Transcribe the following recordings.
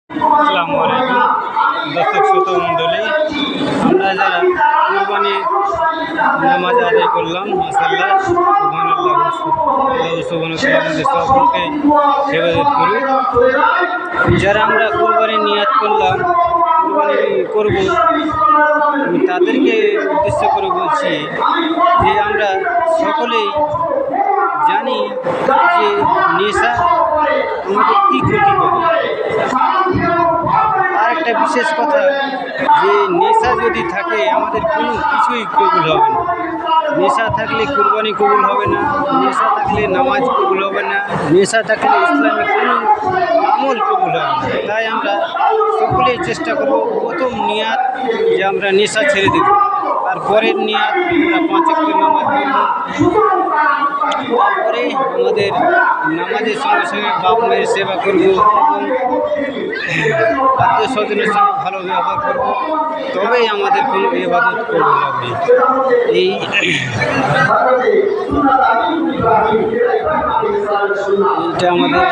আসসালামু আলাইকুম দর্শক শ্রোতা মণ্ডলী, আমরা যারা কুরবানি নামাজ আদায় করলাম, মাশাআল্লাহ সুবহানাল্লাহ, আল্লাহ সুবহানাহু ওয়া তাআলা সকলকে হেফাজত করুন। যারা আমরা কুরবানি নিয়াত করলাম, কুরবানি করব, তাদেরকে উদ্দেশ্য করে বলছি যে আমরা সকলেই জানি যে নেশা আমাদের কী ক্ষতি করে। আর একটা বিশেষ কথা, যে নেশা যদি থাকে আমাদের কোনো কিছুই কবুল হবে না। নেশা থাকলে কুরবানি কবুল হবে না, নেশা থাকলে নামাজ কবুল হবে না, নেশা থাকলে ইসলামে কোনো আমল কবুল হবে না। তাই আমরা সকলেই চেষ্টা করব প্রথম নিয়াত যে আমরা নেশা ছেড়ে দেব, তারপরের নিয়াত আমরা 5 ওয়াক্ত নামাজ পড়ব, তারপরে আমাদের নামাজের সঙ্গে সঙ্গে বাপ মায়ের সেবা করব এবং আত্মীয় স্বজনের সঙ্গে ভালো ব্যবহার করব, তবেই আমাদের কোনো ইবাদত কবুল হবে। এইটা আমাদের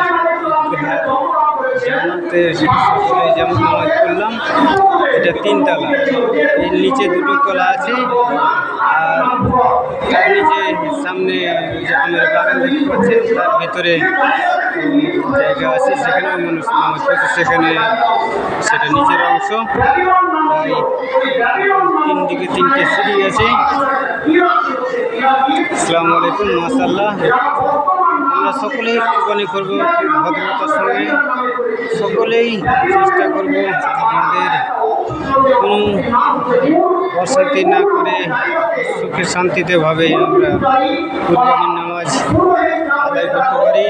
জামাতে সকলে যেমন নামাজ পড়লাম, এটা 3 তলা, এর নিচে 2টো তলা আছে, আর তার নিচে সামনে যে আমের বাগান দেখতে পাচ্ছেন, তার ভেতরে জায়গা আছে, সেখানেও মানুষ নামাজ পড়ছে, সেখানে সেটা নিচের অংশ। তাই 3 দিকে 3টে সিঁড়ি আছে। আসসালামু আলাইকুম, মাশাআল্লাহ। আমরা সকলেই কুরবানি করব ভদ্রতার সঙ্গে, সকলেই চেষ্টা করব আমাদের কোনো অশান্তি না করে সুখে শান্তিতে ভাবে আমরা কুরবানির নামাজ আদায় করতে পারি।